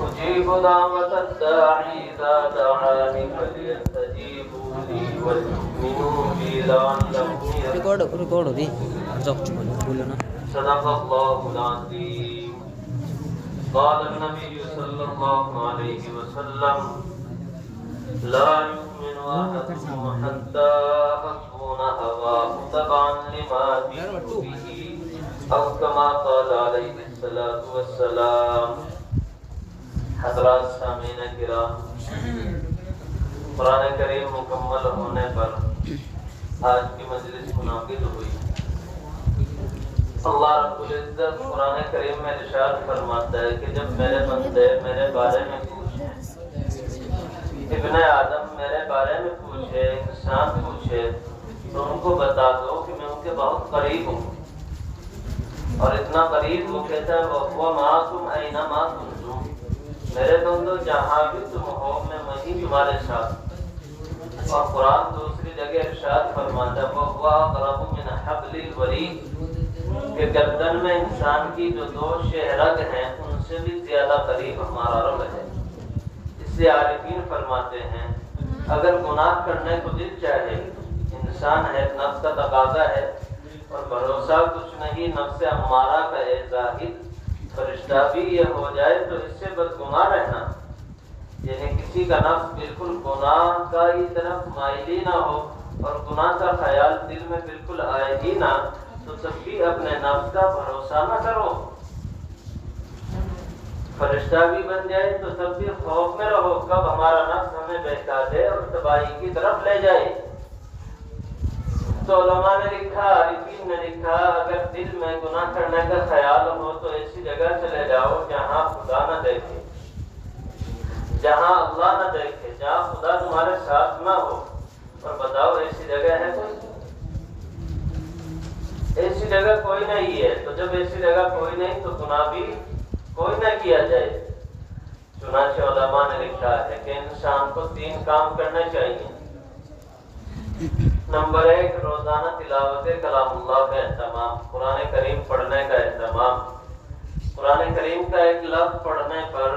أجيب دعوة الداعي إذا دعاني فليستجيبوا لي وليؤمنوا بي لعلهم يرشدون. صدق الله العظيم. قال النبي صلى الله عليه وسلم لا يؤمن أحدكم حتى أكون هواه تبعا لما جئت به أو كما قال عليه الصلاة والسلام. حضرات سامعین کرام، قرآن کریم مکمل ہونے پر آج کی مجلس منعقد ہوئی۔ اللہ رب العزت قرآن کریم میں ارشاد فرماتا ہے کہ جب میرے بندے میرے بارے میں پوچھے، ابن آدم میرے بارے میں پوچھے، انسان پوچھے، تو ان کو بتا دو کہ میں ان کے بہت قریب ہوں، اور اتنا قریب وہ کہتا ہے وَمَعَكُمْ أَيْنَمَا كُنْتُمْ، میرے بندو جہاں بھی تم ہو میں وہیں تمہارے ساتھ۔ اور قرآن دوسری جگہ ارشاد فرماتا ہے وَهُوَ أَقْرَبُ مِنْ حَبْلِ الْوَرِيدِ، کہ گردن میں انسان کی جو دو شہرگ ہیں ان سے بھی زیادہ قریب ہمارا رب ہے۔ اس سے عارفین فرماتے ہیں اگر گناہ کرنے کو دل چاہے، انسان ہے، نفس کا تقاضا ہے، اور بھروسہ کچھ نہیں نفس امارہ کا ہے زاہد، فرشتہ بھی یہ ہو جائے تو اس سے بدگماں رہنا، یعنی کسی کا نفس بالکل گناہ کا ہی طرف مائل ہی نہ ہو اور گناہ کا خیال دل میں بالکل آئے ہی نہ، تو تب بھی اپنے نفس کا بھروسہ نہ کرو۔ فرشتہ بھی بن جائے تو تب بھی خوف میں رہو کب ہمارا نفس ہمیں بہکا دے اور تباہی کی طرف لے جائے۔ تو علماء نے لکھا، عارفین نے لکھا اگر دل میں گناہ کرنے کا خیال ہو تو ایسی جگہ چلے جاؤ جہاں خدا نہ دیکھے، جہاں اللہ نہ دیکھے، جہاں خدا تمہارے ساتھ نہ ہو، اور بتاؤ ایسی جگہ ہے کوئی؟ ایسی جگہ کوئی نہیں ہے۔ تو جب ایسی جگہ کوئی نہیں تو گناہ بھی کوئی نہ کیا جائے۔ چنانچہ علماء نے لکھا ہے کہ انسان کو 3 کام کرنے چاہیے۔ نمبر 1 روزانہ تلاوت کلام اللہ کا اہتمام، قرآن کریم پڑھنے کا اہتمام۔ قرآن کریم کا ایک لفظ پڑھنے پر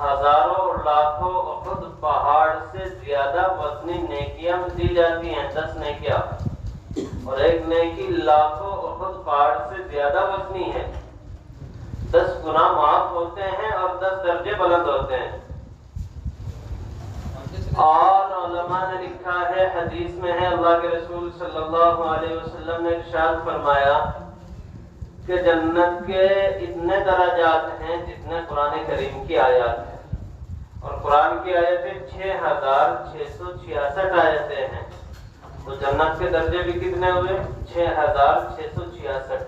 ہزاروں اور لاکھوں احد پہاڑ سے زیادہ وزنی نیکیاں دی جاتی ہیں، 10 نیکیاں، اور ایک نیکی لاکھوں احد پہاڑ سے زیادہ وزنی ہے۔ 10 گناہ معاف ہوتے ہیں اور 10 درجے بلند ہوتے ہیں۔ اور علماء نے لکھا ہے، حدیث میں ہے، اللہ کے رسول صلی اللہ علیہ وسلم نے ارشاد فرمایا کہ جنت کے اتنے درجات ہیں جتنے قرآن کریم کی آیات ہیں، اور قرآن کی آیتیں 6666 آیتیں ہیں، تو جنت کے درجے بھی کتنے ہوئے؟ 6666۔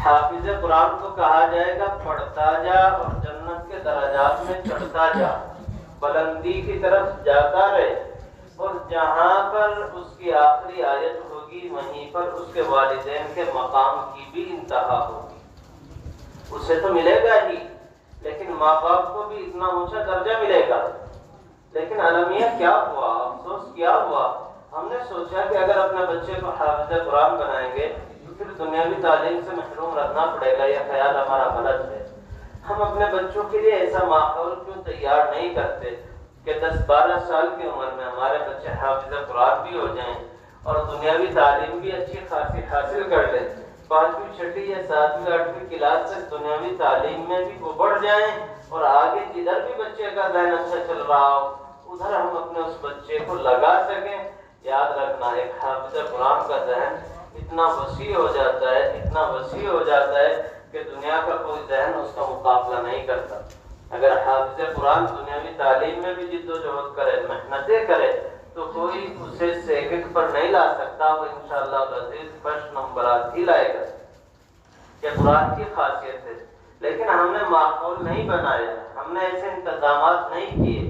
حافظ قرآن کو کہا جائے گا پڑھتا جا اور جنت کے درجات میں چڑھتا جا، بلندی کی طرف جاتا رہے، اور جہاں پر اس کی آخری آیت ہوگی وہیں پر اس کے والدین کے مقام کی بھی انتہا ہوگی۔ اسے تو ملے گا ہی، لیکن ماں باپ کو بھی اتنا اونچا درجہ ملے گا۔ لیکن المیہ کیا ہوا، افسوس کیا ہوا، ہم نے سوچا کہ اگر اپنے بچے کو حافظ قرآن بنائیں گے تو پھر دنیاوی تعلیم سے محروم رکھنا پڑے گا، یہ خیال ہمارا غلط ہے۔ ہم اپنے بچوں کے لیے ایسا ماحول کیوں تیار نہیں کرتے کہ 10-12 سال کی عمر میں ہمارے بچے حافظ قرآن بھی ہو جائیں اور دنیاوی تعلیم بھی اچھی خاصی حاصل کر لیں، 5ویں 6ٹھی یا 7ویں 8ویں کلاس تک دنیاوی تعلیم میں بھی وہ بڑھ جائیں، اور آگے جدھر بھی بچے کا ذہن اچھا چل رہا ہو ادھر ہم اپنے اس بچے کو لگا سکیں۔ یاد رکھنا ایک حافظ قرآن کا ذہن اتنا وسیع ہو جاتا ہے، اتنا وسیع ہو جاتا ہے کہ دنیا کا کوئی ذہن اس کا مقابلہ نہیں کرتا۔ اگر حافظ قرآن دنیاوی تعلیم میں بھی جد و جہد کرے، محنتیں کرے، تو کوئی اسے سیکنڈ پر نہیں لا سکتا، وہ انشاءاللہ العزیز فرسٹ نمبرات ہی لائے گا۔ یہ قرآن کی خاصیت ہے، لیکن ہم نے ماحول نہیں بنایا، ہم نے ایسے انتظامات نہیں کیے۔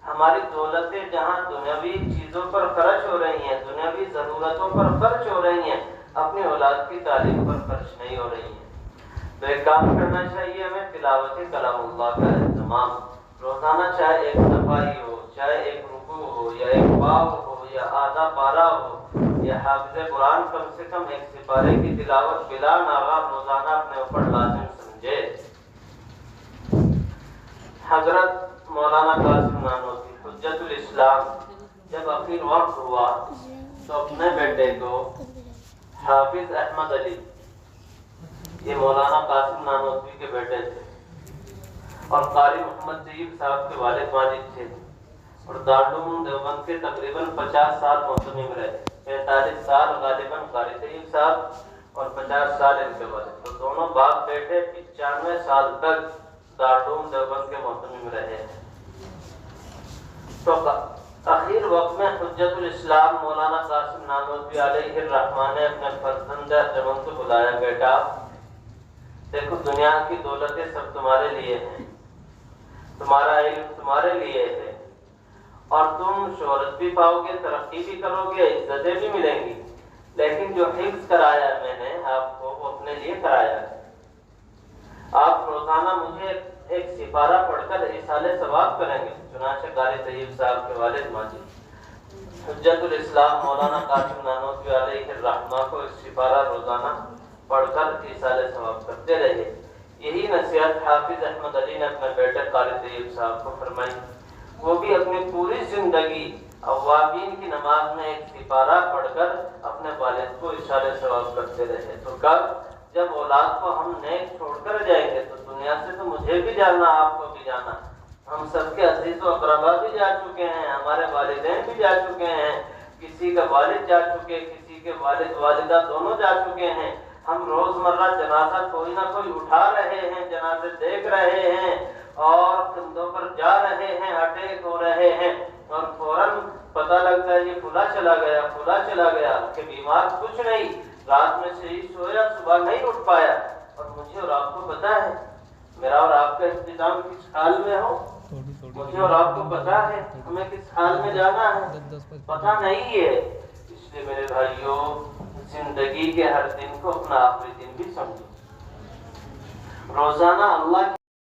ہماری دولتیں جہاں دنیاوی چیزوں پر خرچ ہو رہی ہیں، دنیاوی ضرورتوں پر خرچ ہو رہی ہیں، اپنی اولاد کی تعلیم پر خرچ نہیں ہو رہی ہیں۔ تو ایک کام کرنا چاہیے ہمیں، تلاوت کلام اللہ کا اہتمام روزانہ، چاہے ایک صفحہ ہی ہو، چاہے ایک رکوع ہو یا ایک باب ہو یا آدھا پارہ ہو یہ حافظ قرآن کم سے کم ایک سپارے کی تلاوت بلا ناغہ روزانہ اپنے اوپر لازم سمجھے۔ حضرت مولانا قاسم نانوتوی حجت الاسلام جب اخیر وقت ہوا تو اپنے بیٹے کو حافظ احمد علی، یہ مولانا قاسم نانوتوی کے بیٹے تھے اور قاری محمد طیب صاحب کے والد ماجد تھے، اور دارالعلوم دیوبند کے تقریباً 50 سال محتمم رہے، 45 سال غالباً قاری طیب صاحب اور 50 سال ان کے والد، تو دونوں باپ بیٹے 95 سال تک دارالعلوم دیوبند کے محتمم رہے ہیں۔ تو اخیر وقت میں حجت الاسلام مولانا قاسم نانوتوی علیہ الرحمٰن نے اپنے فرزند جمن کو بلایا، بیٹا دیکھو دنیا کی دولتیں سب تمہارے لیے ہیں، تمہارا علم تمہارے لیے ہے، اور تم شہرت بھی پاؤ گے، ترقی بھی کرو گے، عزتیں بھی ملیں گی، لیکن جو حفظ کرایا میں نے آپ کو وہ اپنے لیے کرایا ہے۔ آپ روزانہ مجھے ایک سپارہ پڑھ کر ایصال ثواب کریں گے۔ چنانچہ قاری طیب صاحب کے والد ماجد حجت الاسلام مولانا قاسم نانوتوی علیہ الرحمہ کو ایک سپارہ روزانہ پڑھ کر ایصال ثواب کرتے رہے۔ یہی نصیحت حافظ احمد علی نے اپنے بیٹے قاری طیب صاحب کو فرمائی۔ وہ بھی اپنی پوری زندگی اوابین کی نماز میں ایک سپارہ پڑھ کر اپنے والد کو ایصال ثواب کرتے رہے۔ تو کل جب اولاد کو ہم نیک چھوڑ کر جائیں گے تو دنیا سے تو مجھے بھی جانا، آپ کو بھی جانا، ہم سب کے عزیز و اقربا بھی جا چکے ہیں، ہمارے والدین بھی جا چکے ہیں، کسی کا والد جا چکے، کسی کے والد والدہ دونوں جا چکے ہیں۔ ہم روزمرہ جنازہ کوئی نہ کوئی اٹھا رہے ہیں، جنازے دیکھ رہے ہیں اور کندھوں پر جا رہے ہیں، اٹیک ہو رہے ہیں، اور فوراً پتہ لگتا ہے یہ فلاں چلا گیا، فلاں چلا گیا، کہ بیمار کچھ نہیں، رات میں صحیح سویا، صبح نہیں اٹھ پایا، اور مجھے اور آپ کو پتہ ہے میرا اور آپ کا اختتام کس حال میں ہو، مجھے اور آپ کو پتہ ہے ہمیں کس حال میں جانا ہے، پتہ نہیں ہے۔ اس لیے میرے بھائیوں، زندگی کے ہر دن کو اپنا آخری دن بھی سمجھو، روزانہ اللہ